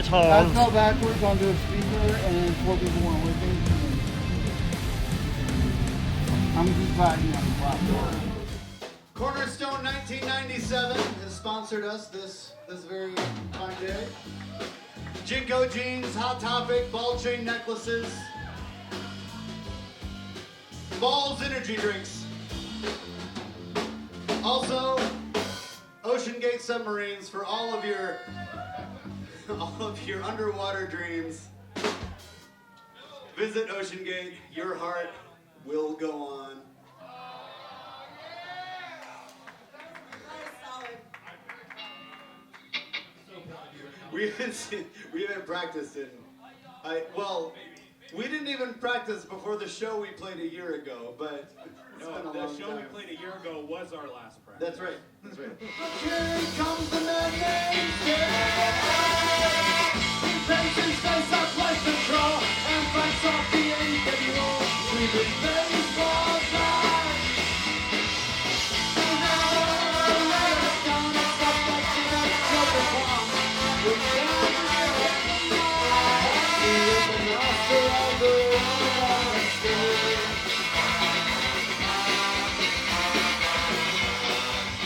It's I Honz. fell backwards onto a speaker and 4 people went with me. I'm just glad you on the platform. Cornerstone 1997 has sponsored us this very fine day. Jinko jeans, Hot Topic, ball chain necklaces, Balls energy drinks. Also, Ocean Gate submarines for all of your underwater dreams. Visit Ocean Gate. Your heart will go on. We haven't practiced in. We didn't even practice before the show we played a year ago, but it's been a long show time. we played a year ago was our last practice. That's right. That's right. Here comes the madman. He bends his face up like the draw and fights off the NWO. We've been baseball back. And now let us down and stop fighting that joker bomb. We're down and he is the master of the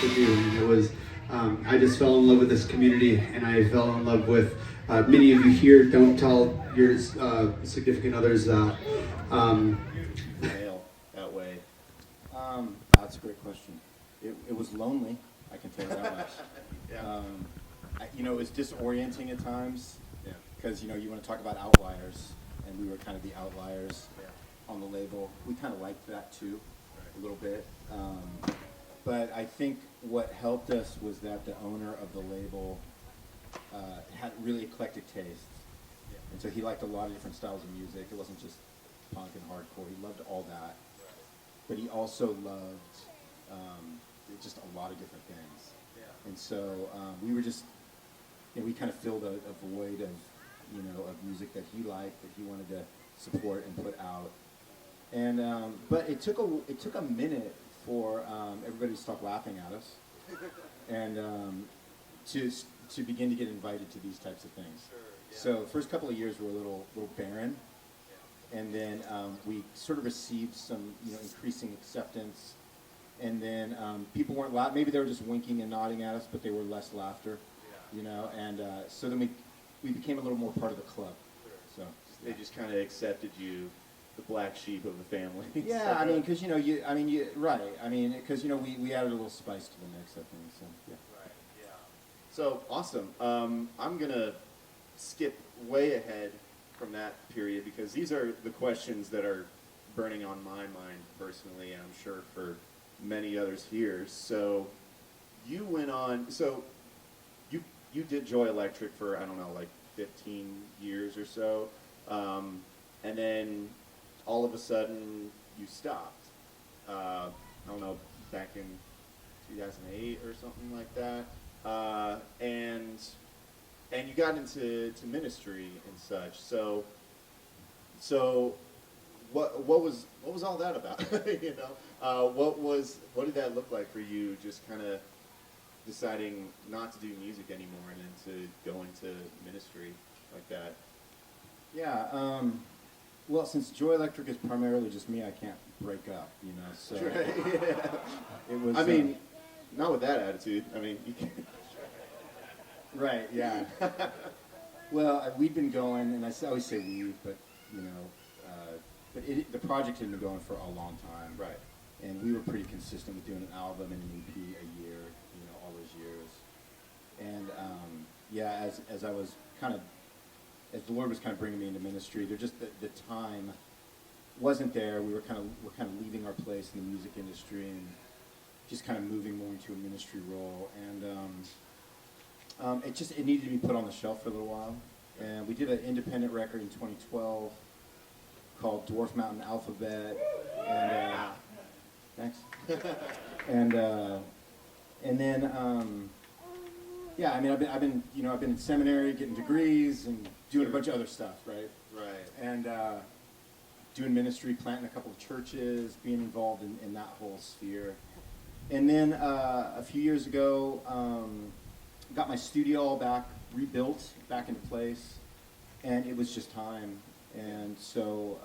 to do, and it was I just fell in love with this community, and I fell in love with many of you here. Don't tell your significant others that that way. That's a great question. It was lonely, I can tell you that much. Yeah. It was disorienting at times, because you want to talk about outliers, and we were kind of the outliers on the label. We kind of liked that too, a little bit. But I think what helped us was that the owner of the label had really eclectic tastes. And so he liked a lot of different styles of music. It wasn't just punk and hardcore. He loved all that. But he also loved just a lot of different things. And so we were just, we kind of filled a void of, of music that he liked, that he wanted to support and put out. And but it took a minute for everybody to stop laughing at us, and to begin to get invited to these types of things. So the first couple of years were a little barren, and then we sort of received some increasing acceptance, and then people weren't maybe they were just winking and nodding at us, but they were less laughter, and so then we became a little more part of the club. So they just kind of accepted you, the black sheep of the family. Yeah, I mean, because right. I mean, because we added a little spice to the mix, I think. So yeah. Right. Yeah. So awesome. I'm gonna skip way ahead from that period because these are the questions that are burning on my mind personally, and I'm sure for many others here. So you went on. So you did Joy Electric for 15 years or so, and then all of a sudden you stopped. Back in 2008 or something like that, and you got into ministry and such. So what was all that about? What did that look like for you? Just kind of deciding not to do music anymore and then to go into ministry like that. Yeah. Well, since Joy Electric is primarily just me, I can't break up, so it was... not with that attitude. You can't... Right, yeah. Well, we've been going, and I always say we, but, the project had been going for a long time. Right. And we were pretty consistent with doing an album and an EP a year, all those years. And, as I was as the Lord was kind of bringing me into ministry, there just the time wasn't there. We're kind of leaving our place in the music industry and just kind of moving more into a ministry role. And it needed to be put on the shelf for a little while. And we did an independent record in 2012 called Dwarf Mountain Alphabet. And thanks. And then I've been in seminary getting degrees and doing a bunch of other stuff, right? Right. And doing ministry, planting a couple of churches, being involved in that whole sphere. And then a few years ago, got my studio all back, rebuilt, back into place, and it was just time. And so,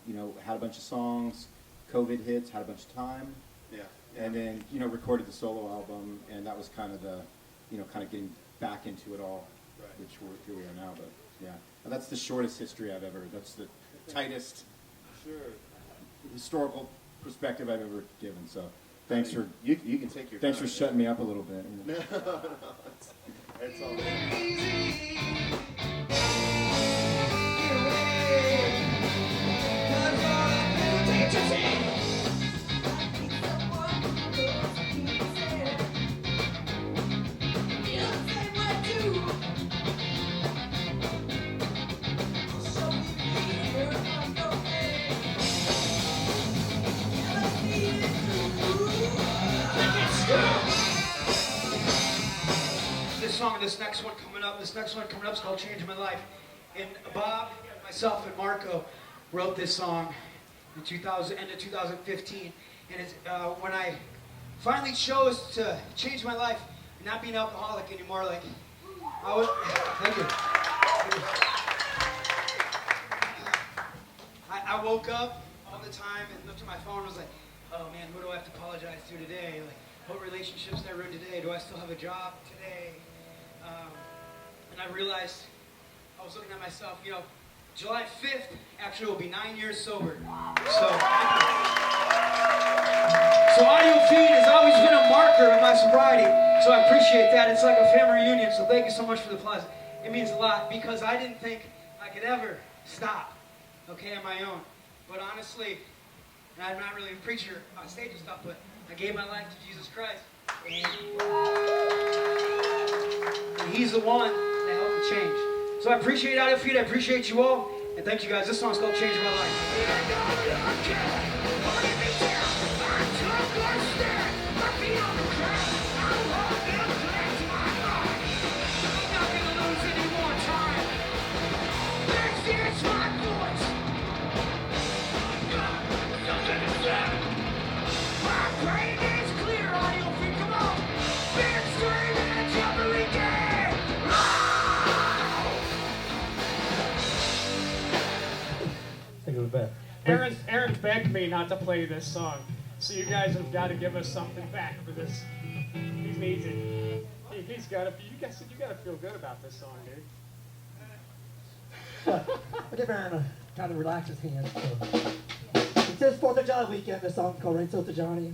you know, had a bunch of songs, COVID hits, had a bunch of time. Yeah. And then, you know, recorded the solo album, and that was kind of the, you know, kind of getting back into it all, Right. which here we are now. But yeah, and that's the shortest history I've ever. That's the tightest Sure. historical perspective I've ever given. So thanks for You can take your thanks time. for shutting me up a little bit. No, it's all good. This next one coming up is called Change My Life. And Bob, myself, and Marco wrote this song in end of 2015. And it's when I finally chose to change my life and not be an alcoholic anymore. Like, thank you. I woke up all the time and looked at my phone and was like, oh man, who do I have to apologize to today? Like, what relationships did I ruin today? Do I still have a job today? And I realized, I was looking at myself, you know, July 5th actually will be 9 years sober. So Audiofeed has always been a marker of my sobriety. So I appreciate that. It's like a family reunion. So thank you so much for the applause. It means a lot because I didn't think I could ever stop, okay, on my own. But honestly, and I'm not really a preacher on stage and stuff, but I gave my life to Jesus Christ. And He's the one that helped me change. So I appreciate Audiofeed, I appreciate you all, and thank you guys. This song's called Change My Life. Aaron begged me not to play this song, so you guys have got to give us something back for this. He needs it. He's got to. You got to feel good about this song, dude. I'll give Aaron a kind of relax his hands. So. It says 4th of July weekend, a song called Right to Johnny.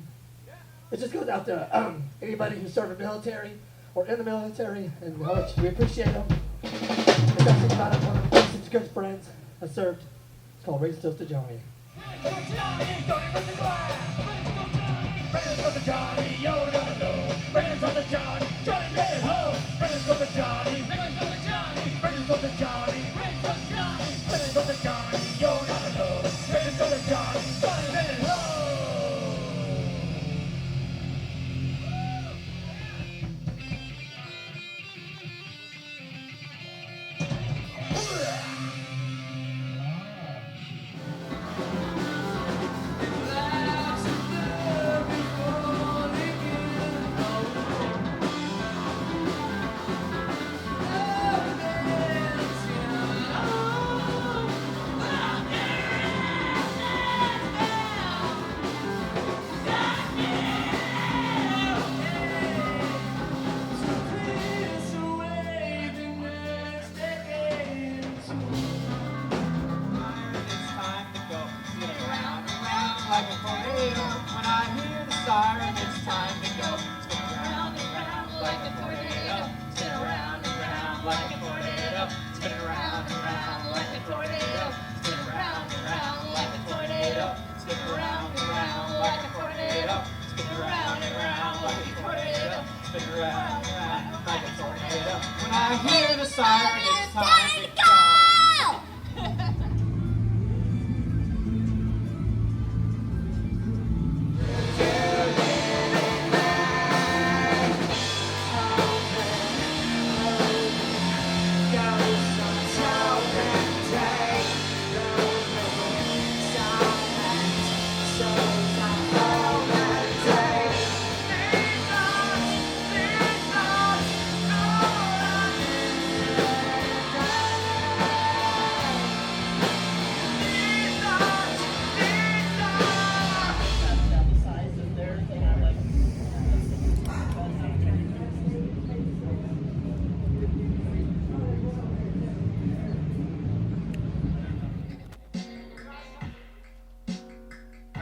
It just goes out to anybody who's serving military or in the military and how much we appreciate them. It's actually about one of Jason's good friends that served. It's called Raise Toast to Johnny.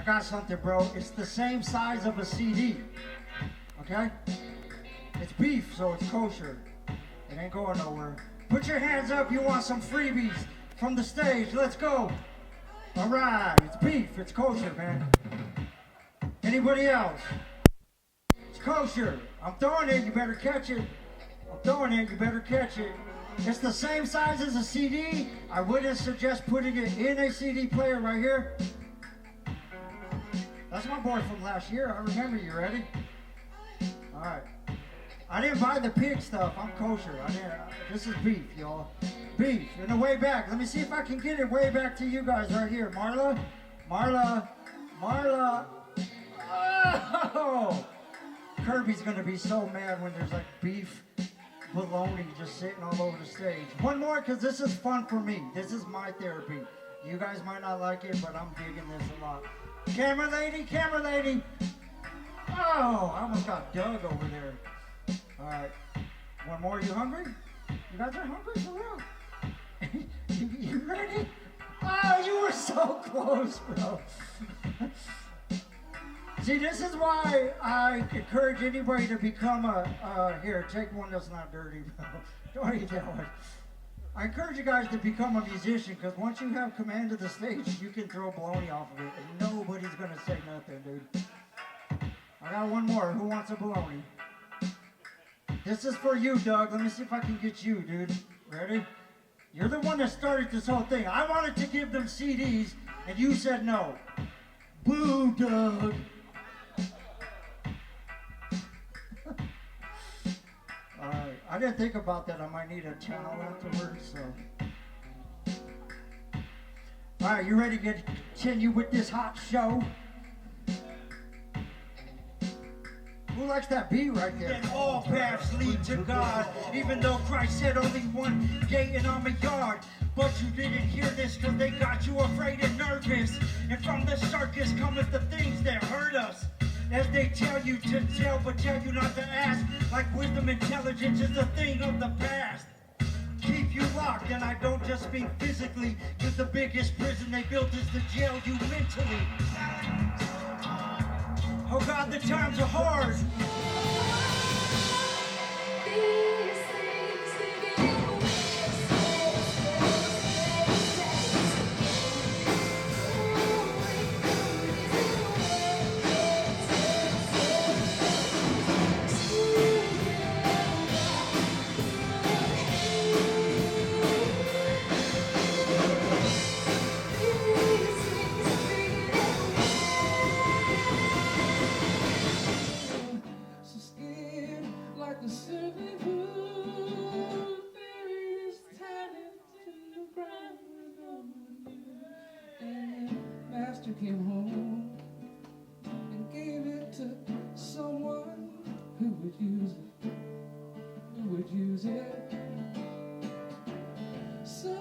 got something, bro. It's the same size of a CD. Okay? It's beef, so it's kosher. It ain't going nowhere. Put your hands up, you want some freebies from the stage. Let's go. All right, it's beef, it's kosher, man. Anybody else? It's kosher. I'm throwing it, you better catch it. I'm throwing it, you better catch it. It's the same size as a CD. I wouldn't suggest putting it in a CD player right here. That's my boy from last year. I remember you. Ready? All right. I didn't buy the pig stuff. I'm kosher. This is beef, y'all. Beef. In the way back. Let me see if I can get it way back to you guys right here. Marla. Oh! Kirby's gonna be so mad when there's like beef bologna just sitting all over the stage. One more, because this is fun for me. This is my therapy. You guys might not like it, but I'm digging this a lot. Camera lady. Oh, I almost got Doug over there. All right. One more. You hungry? You guys are hungry for real? you ready? Oh, you were so close, bro. See, this is why I encourage anybody to become here, take one that's not dirty, bro. Don't eat that one. I encourage you guys to become a musician, because once you have command of the stage, you can throw baloney off of it, and nobody's going to say nothing, dude. I got one more. Who wants a baloney? This is for you, Doug. Let me see if I can get you, dude. Ready? You're the one that started this whole thing. I wanted to give them CDs, and you said no. Boo, Doug. Alright, I didn't think about that. I might need a towel afterwards, so. Alright, you ready to continue with this hot show? Who likes that beat right there? And all paths lead to God, even though Christ said only one gate in our yard. But you didn't hear this because they got you afraid and nervous. And from the circus cometh the things that hurt us. As they tell you to tell, but tell you not to ask. Like wisdom, intelligence is a thing of the past. Keep you locked, and I don't just mean physically, because the biggest prison they built is to jail you mentally. Oh God, the times are hard. Came home and gave it to someone who would use it, so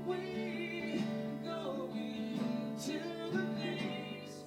we go into the days.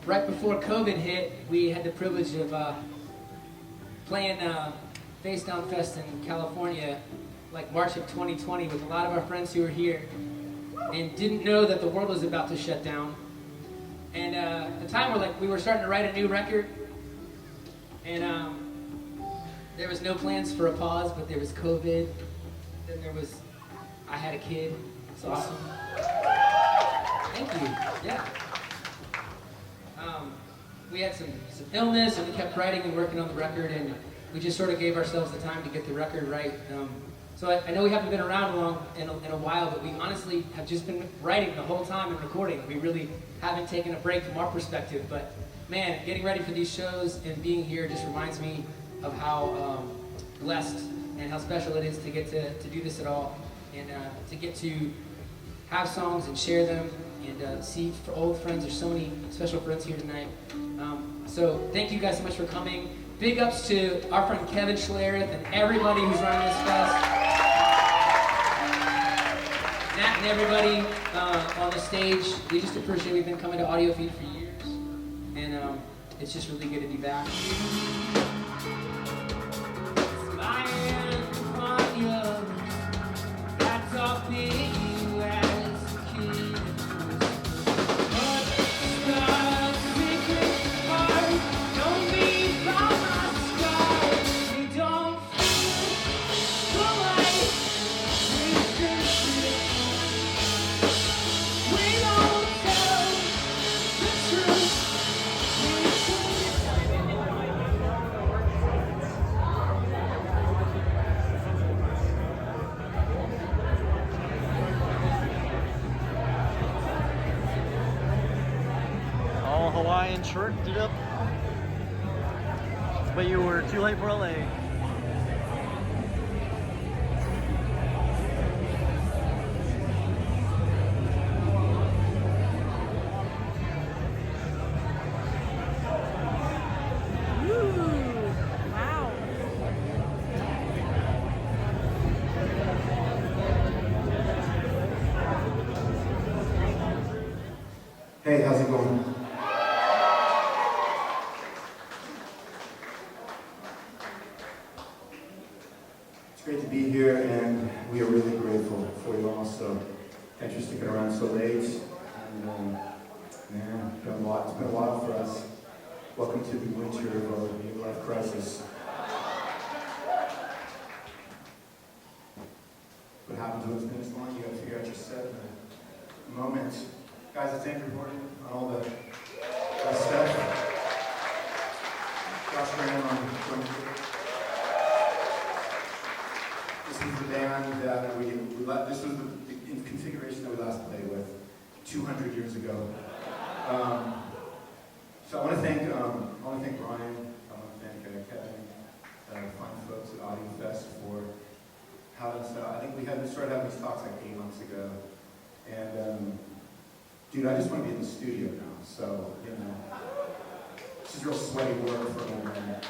right before COVID hit, we had the privilege of playing Face Down Fest in California, like March of 2020, with a lot of our friends who were here, and didn't know that the world was about to shut down. And at the time, we were starting to write a new record, and there was no plans for a pause, but there was COVID. Then I had a kid. It's awesome. Thank you. Yeah. We had some illness, and we kept writing and working on the record, and we just sort of gave ourselves the time to get the record right. So I know we haven't been around in a while, but we honestly have just been writing the whole time and recording. We really haven't taken a break from our perspective, but man, getting ready for these shows and being here just reminds me of how blessed and how special it is to get to do this at all, and to get to have songs and share them, and see for old friends. There's so many special friends here tonight. So thank you guys so much for coming. Big ups to our friend Kevin Schlereth and everybody who's running this fest. Nat and everybody on the stage. We just appreciate we've been coming to Audiofeed for years, and it's just really good to be back. Hawaiian shirt it up, but you were too late for LA. Hey, how's it going? It's great to be here, and we are really grateful for you all. So thanks for sticking around so late. And yeah, it's been a while for us. Welcome to the winter of our midlife crisis. What happens when it's finished line? You got to figure out your set in a moment. Guys, it's Andrew Morgan on all the stuff. Josh Graham on drum kit. This is the band that this was the configuration that we last played with 200 years ago. So I want to thank Ryan, I want to thank Kevin, the fine folks at AudioFest for having us. I think we started having these talks like 8 months ago, and dude, I just want to be in the studio now, so, you know, this is real sweaty work for a moment.